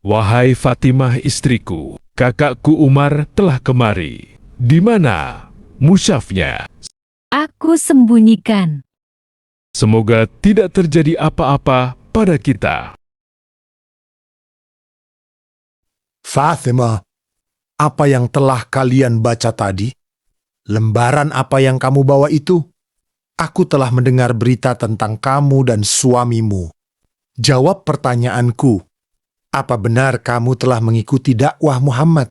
Wahai Fatimah istriku, kakakku Umar telah kemari. Di mana musyafnya? Aku sembunyikan. Semoga tidak terjadi apa-apa pada kita. Fatimah, apa yang telah kalian baca tadi? Lembaran apa yang kamu bawa itu? Aku telah mendengar berita tentang kamu dan suamimu. Jawab pertanyaanku. Apa benar kamu telah mengikuti dakwah Muhammad?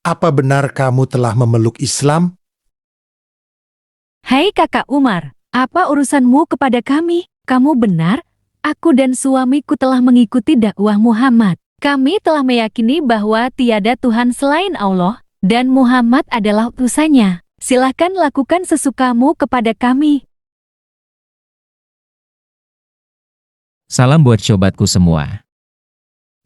Apa benar kamu telah memeluk Islam? Hai kakak Umar, apa urusanmu kepada kami? Kamu benar, aku dan suamiku telah mengikuti dakwah Muhammad. Kami telah meyakini bahwa tiada Tuhan selain Allah, dan Muhammad adalah utusannya. Silahkan lakukan sesukamu kepada kami. Salam buat sobatku semua.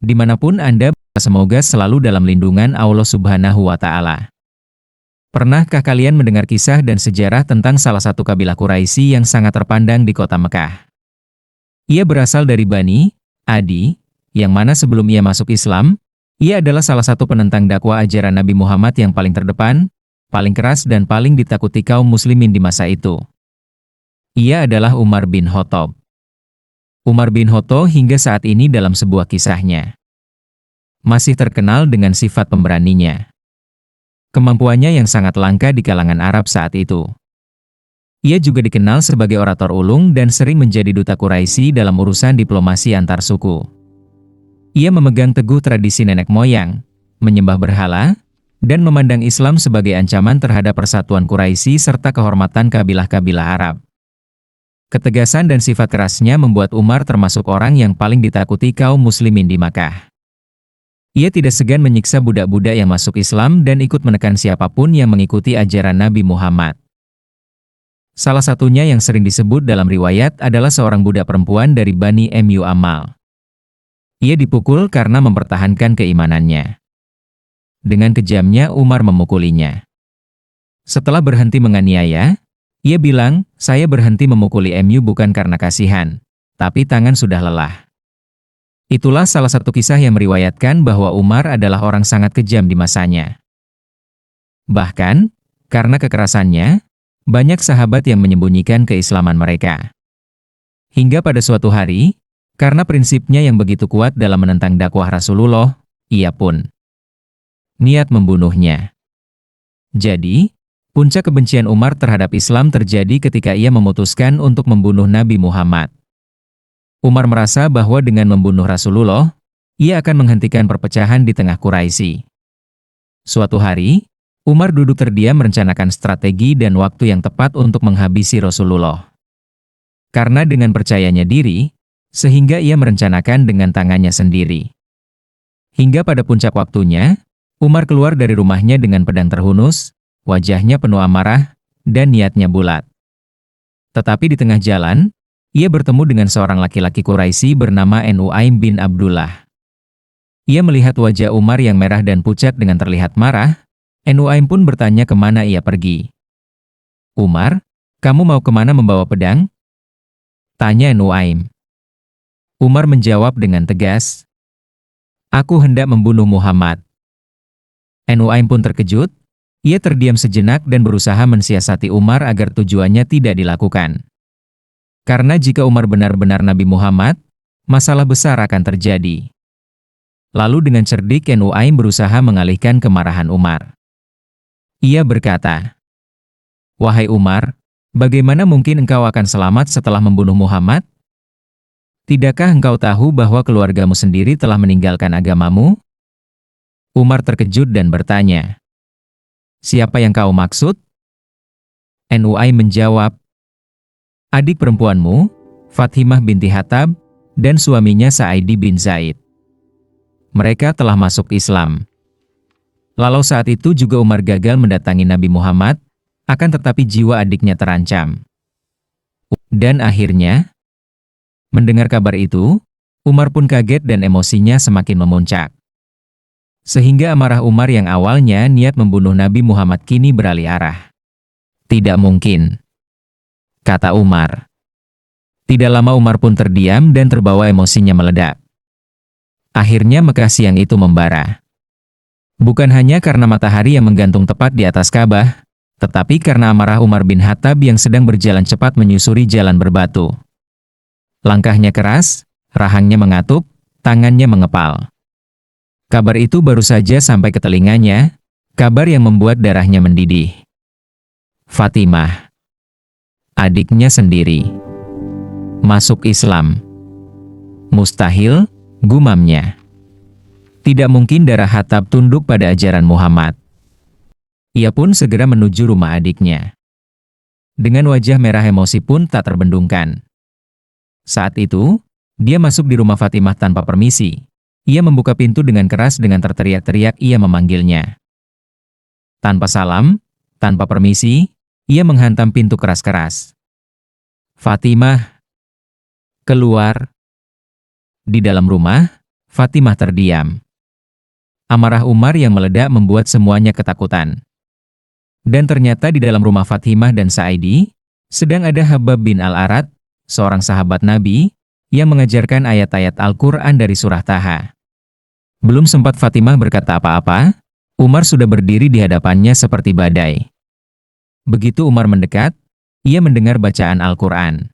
Dimanapun Anda, semoga selalu dalam lindungan Allah Subhanahu wa Ta'ala. Pernahkah kalian mendengar kisah dan sejarah tentang salah satu kabilah Quraisy yang sangat terpandang di kota Mekah? Ia berasal dari Bani Adi, yang mana sebelum ia masuk Islam, ia adalah salah satu penentang dakwah ajaran Nabi Muhammad yang paling terdepan, paling keras dan paling ditakuti kaum muslimin di masa itu. Ia adalah Umar bin Khattab. Umar bin Khattab hingga saat ini dalam sebuah kisahnya masih terkenal dengan sifat pemberaninya. Kemampuannya yang sangat langka di kalangan Arab saat itu. Ia juga dikenal sebagai orator ulung dan sering menjadi duta Quraisy dalam urusan diplomasi antar suku. Ia memegang teguh tradisi nenek moyang, menyembah berhala, dan memandang Islam sebagai ancaman terhadap persatuan Quraisy serta kehormatan kabilah-kabilah Arab. Ketegasan dan sifat kerasnya membuat Umar termasuk orang yang paling ditakuti kaum muslimin di Makkah. Ia tidak segan menyiksa budak-budak yang masuk Islam dan ikut menekan siapapun yang mengikuti ajaran Nabi Muhammad. Salah satunya yang sering disebut dalam riwayat adalah seorang budak perempuan dari Bani Mu Amal. Ia dipukul karena mempertahankan keimanannya. Dengan kejamnya Umar memukulinya. Setelah berhenti menganiaya, ia bilang, "Saya berhenti memukuli Mu bukan karena kasihan, tapi tangan sudah lelah." Itulah salah satu kisah yang meriwayatkan bahwa Umar adalah orang sangat kejam di masanya. Bahkan, karena kekerasannya, banyak sahabat yang menyembunyikan keislaman mereka. Hingga pada suatu hari, karena prinsipnya yang begitu kuat dalam menentang dakwah Rasulullah, ia pun niat membunuhnya. Jadi, puncak kebencian Umar terhadap Islam terjadi ketika ia memutuskan untuk membunuh Nabi Muhammad. Umar merasa bahwa dengan membunuh Rasulullah, ia akan menghentikan perpecahan di tengah Quraisy. Suatu hari, Umar duduk terdiam merencanakan strategi dan waktu yang tepat untuk menghabisi Rasulullah. Karena dengan percayanya diri, sehingga ia merencanakan dengan tangannya sendiri. Hingga pada puncak waktunya, Umar keluar dari rumahnya dengan pedang terhunus, wajahnya penuh amarah, dan niatnya bulat. Tetapi di tengah jalan, ia bertemu dengan seorang laki-laki Quraisy bernama Nuaim bin Abdullah. Ia melihat wajah Umar yang merah dan pucat dengan terlihat marah, Nuaim pun bertanya kemana ia pergi. "Umar, kamu mau kemana membawa pedang?" tanya Nuaim. Umar menjawab dengan tegas, "Aku hendak membunuh Muhammad." Nuaim pun terkejut. Ia terdiam sejenak dan berusaha mensiasati Umar agar tujuannya tidak dilakukan. Karena jika Umar benar-benar Nabi Muhammad, masalah besar akan terjadi. Lalu dengan cerdik Nuaim berusaha mengalihkan kemarahan Umar. Ia berkata, "Wahai Umar, bagaimana mungkin engkau akan selamat setelah membunuh Muhammad? Tidakkah engkau tahu bahwa keluargamu sendiri telah meninggalkan agamamu?" Umar terkejut dan bertanya, "Siapa yang kau maksud?" Nuaim menjawab, "Adik perempuanmu, Fatimah binti Hattab, dan suaminya Sa'idi bin Zaid. Mereka telah masuk Islam." Lalu saat itu juga Umar gagal mendatangi Nabi Muhammad, akan tetapi jiwa adiknya terancam. Dan akhirnya, mendengar kabar itu, Umar pun kaget dan emosinya semakin memuncak. Sehingga amarah Umar yang awalnya niat membunuh Nabi Muhammad kini beralih arah. "Tidak mungkin," kata Umar. Tidak lama Umar pun terdiam dan terbawa emosinya meledak. Akhirnya Mekah siang itu membara. Bukan hanya karena matahari yang menggantung tepat di atas Ka'bah, tetapi karena amarah Umar bin Khattab yang sedang berjalan cepat menyusuri jalan berbatu. Langkahnya keras, rahangnya mengatup, tangannya mengepal. Kabar itu baru saja sampai ke telinganya, kabar yang membuat darahnya mendidih. Fatimah, adiknya sendiri, masuk Islam. Mustahil, gumamnya. Tidak mungkin darah Khattab tunduk pada ajaran Muhammad. Ia pun segera menuju rumah adiknya. Dengan wajah merah emosi pun tak terbendungkan. Saat itu, dia masuk di rumah Fatimah tanpa permisi. Ia membuka pintu dengan keras dengan terteriak-teriak ia memanggilnya. Tanpa salam, tanpa permisi, ia menghantam pintu keras-keras. Fatimah, keluar. Di dalam rumah, Fatimah terdiam. Amarah Umar yang meledak membuat semuanya ketakutan. Dan ternyata di dalam rumah Fatimah dan Sa'idi, sedang ada Habab bin Al-Arad, seorang sahabat Nabi, yang mengajarkan ayat-ayat Al-Quran dari surah Taha. Belum sempat Fatimah berkata apa-apa, Umar sudah berdiri di hadapannya seperti badai. Begitu Umar mendekat, ia mendengar bacaan Al-Quran.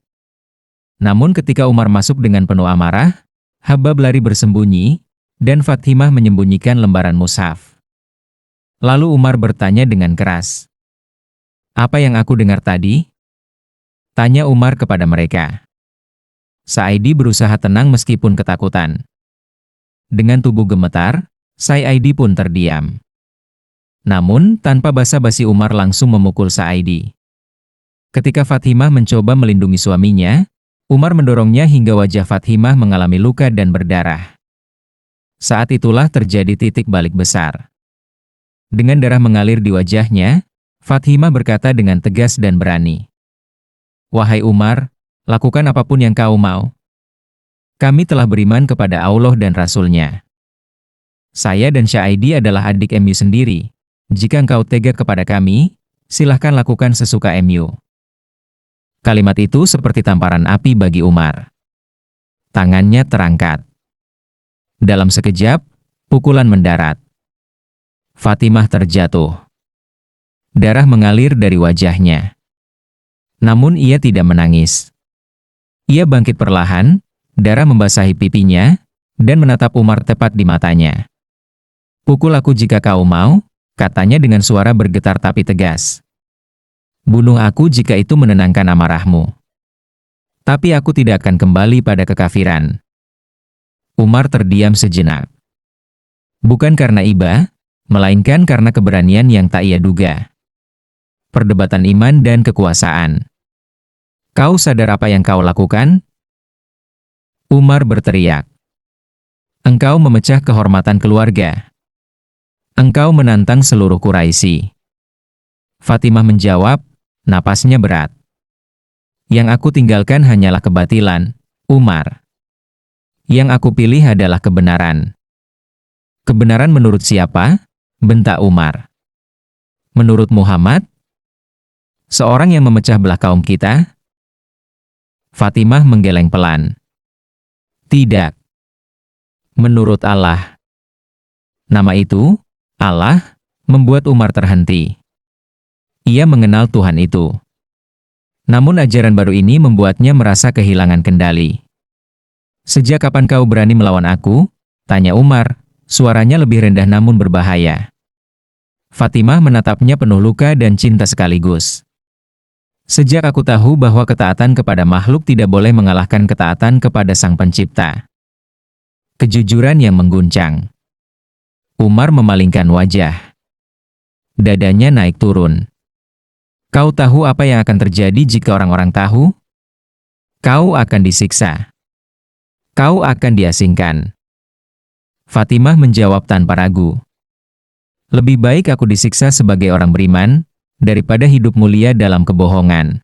Namun ketika Umar masuk dengan penuh amarah, Habab lari bersembunyi, dan Fatimah menyembunyikan lembaran mushaf. Lalu Umar bertanya dengan keras. Apa yang aku dengar tadi? Tanya Umar kepada mereka. Sa'idi berusaha tenang meskipun ketakutan. Dengan tubuh gemetar, Sa'idi pun terdiam. Namun, tanpa basa-basi Umar langsung memukul Sa'idi. Ketika Fatimah mencoba melindungi suaminya, Umar mendorongnya hingga wajah Fatimah mengalami luka dan berdarah. Saat itulah terjadi titik balik besar. Dengan darah mengalir di wajahnya, Fatimah berkata dengan tegas dan berani. Wahai Umar, lakukan apapun yang kau mau. Kami telah beriman kepada Allah dan Rasul-Nya. Saya dan Sa'idi adalah adik MU sendiri. Jika engkau tega kepada kami, silahkan lakukan sesuka MU. Kalimat itu seperti tamparan api bagi Umar. Tangannya terangkat. Dalam sekejap, pukulan mendarat. Fatimah terjatuh. Darah mengalir dari wajahnya. Namun ia tidak menangis. Ia bangkit perlahan, darah membasahi pipinya, dan menatap Umar tepat di matanya. Pukul aku jika kau mau, katanya dengan suara bergetar tapi tegas. Bunuh aku jika itu menenangkan amarahmu. Tapi aku tidak akan kembali pada kekafiran. Umar terdiam sejenak. Bukan karena iba, melainkan karena keberanian yang tak ia duga. Perdebatan iman dan kekuasaan. Kau sadar apa yang kau lakukan? Umar berteriak. Engkau memecah kehormatan keluarga. Engkau menantang seluruh Quraisy. Fatimah menjawab, napasnya berat. Yang aku tinggalkan hanyalah kebatilan, Umar. Yang aku pilih adalah kebenaran. Kebenaran menurut siapa? Bentak Umar. Menurut Muhammad? Seorang yang memecah belah kaum kita? Fatimah menggeleng pelan. Tidak. Menurut Allah. Nama itu, Allah, membuat Umar terhenti. Ia mengenal Tuhan itu. Namun ajaran baru ini membuatnya merasa kehilangan kendali. Sejak kapan kau berani melawan aku? Tanya Umar, suaranya lebih rendah namun berbahaya. Fatimah menatapnya penuh luka dan cinta sekaligus. Sejak aku tahu bahwa ketaatan kepada makhluk tidak boleh mengalahkan ketaatan kepada Sang Pencipta. Kejujuran yang mengguncang. Umar memalingkan wajah. Dadanya naik turun. Kau tahu apa yang akan terjadi jika orang-orang tahu? Kau akan disiksa. Kau akan diasingkan. Fatimah menjawab tanpa ragu. Lebih baik aku disiksa sebagai orang beriman, daripada hidup mulia dalam kebohongan.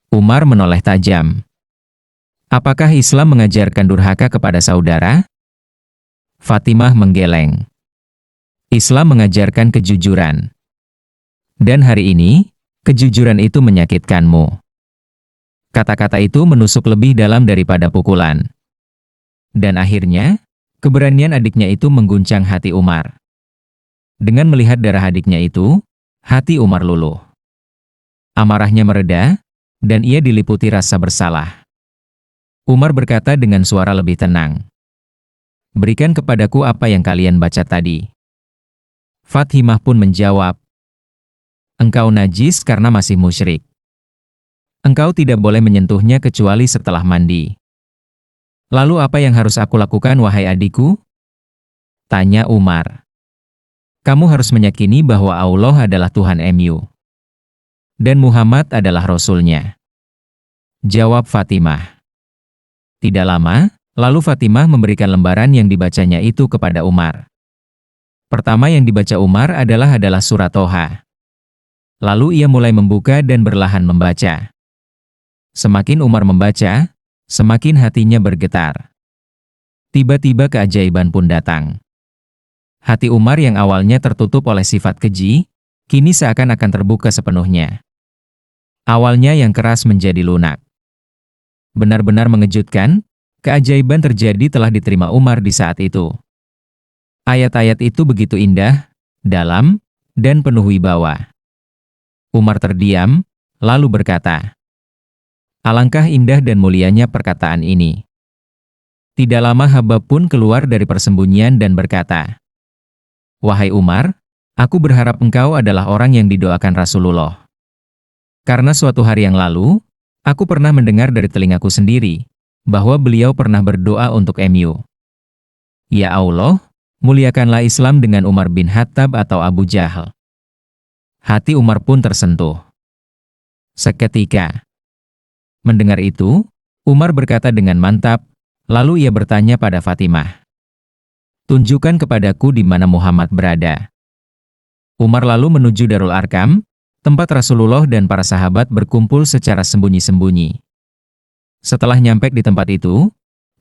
Umar menoleh tajam. Apakah Islam mengajarkan durhaka kepada saudara? Fatimah menggeleng. Islam mengajarkan kejujuran. Dan hari ini, kejujuran itu menyakitkanmu. Kata-kata itu menusuk lebih dalam daripada pukulan. Dan akhirnya, Keberanian adiknya itu mengguncang hati Umar. Dengan melihat darah adiknya itu, hati Umar luluh. Amarahnya mereda, dan ia diliputi rasa bersalah. Umar berkata dengan suara lebih tenang, "Berikan kepadaku apa yang kalian baca tadi." Fatimah pun menjawab, "Engkau najis karena masih musyrik. Engkau tidak boleh menyentuhnya kecuali setelah mandi." "Lalu apa yang harus aku lakukan, wahai adikku?" tanya Umar. "Kamu harus meyakini bahwa Allah adalah Tuhan MU. Dan Muhammad adalah Rasul-Nya," jawab Fatimah. Tidak lama, lalu Fatimah memberikan lembaran yang dibacanya itu kepada Umar. Pertama yang dibaca Umar adalah surat Toha. Lalu ia mulai membuka dan berlahan membaca. Semakin Umar membaca, semakin hatinya bergetar. Tiba-tiba keajaiban pun datang. Hati Umar yang awalnya tertutup oleh sifat keji, kini seakan-akan terbuka sepenuhnya. Awalnya yang keras menjadi lunak. Benar-benar mengejutkan, keajaiban terjadi telah diterima Umar di saat itu. Ayat-ayat itu begitu indah, dalam, dan penuh wibawa. Umar terdiam, lalu berkata, "Alangkah indah dan mulianya perkataan ini." Tidak lama Habab pun keluar dari persembunyian dan berkata, "Wahai Umar, aku berharap engkau adalah orang yang didoakan Rasulullah. Karena suatu hari yang lalu, aku pernah mendengar dari telingaku sendiri, bahwa beliau pernah berdoa untuk MU. Ya Allah, muliakanlah Islam dengan Umar bin Khattab atau Abu Jahal." Hati Umar pun tersentuh. Seketika, mendengar itu, Umar berkata dengan mantap, lalu ia bertanya pada Fatimah, "Tunjukkan kepadaku di mana Muhammad berada." Umar lalu menuju Darul Arkam, tempat Rasulullah dan para sahabat berkumpul secara sembunyi-sembunyi. Setelah nyampe di tempat itu,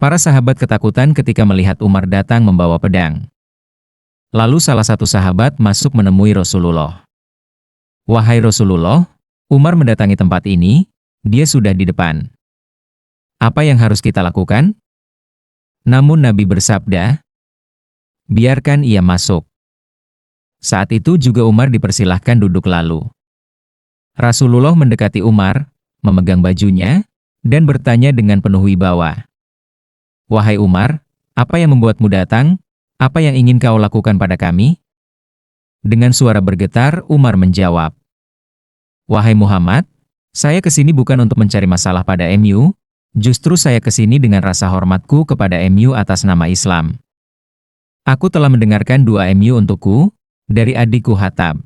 para sahabat ketakutan ketika melihat Umar datang membawa pedang. Lalu salah satu sahabat masuk menemui Rasulullah. "Wahai Rasulullah, Umar mendatangi tempat ini, dia sudah di depan. Apa yang harus kita lakukan?" Namun Nabi bersabda, "Biarkan ia masuk." Saat itu juga Umar dipersilahkan duduk lalu. Rasulullah mendekati Umar, memegang bajunya, dan bertanya dengan penuh wibawa, "Wahai Umar, apa yang membuatmu datang? Apa yang ingin kau lakukan pada kami?" Dengan suara bergetar, Umar menjawab, "Wahai Muhammad, saya kesini bukan untuk mencari masalah pada MU, justru saya kesini dengan rasa hormatku kepada MU atas nama Islam. Aku telah mendengarkan doa MU untukku, dari adikku Khattab,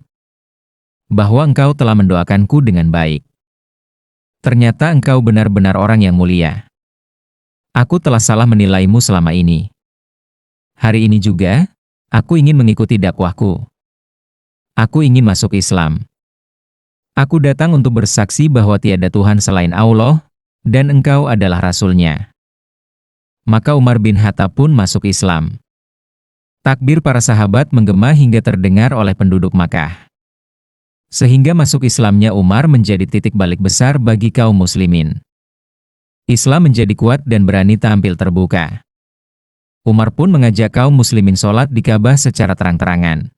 bahwa engkau telah mendoakanku dengan baik. Ternyata engkau benar-benar orang yang mulia. Aku telah salah menilaimu selama ini. Hari ini juga, aku ingin mengikuti dakwahku. Aku ingin masuk Islam. Aku datang untuk bersaksi bahwa tiada Tuhan selain Allah, dan engkau adalah Rasul-Nya." Maka Umar bin Khattab pun masuk Islam. Takbir para sahabat menggema hingga terdengar oleh penduduk Makkah. Sehingga masuk Islamnya Umar menjadi titik balik besar bagi kaum muslimin. Islam menjadi kuat dan berani tampil terbuka. Umar pun mengajak kaum muslimin sholat di Ka'bah secara terang-terangan.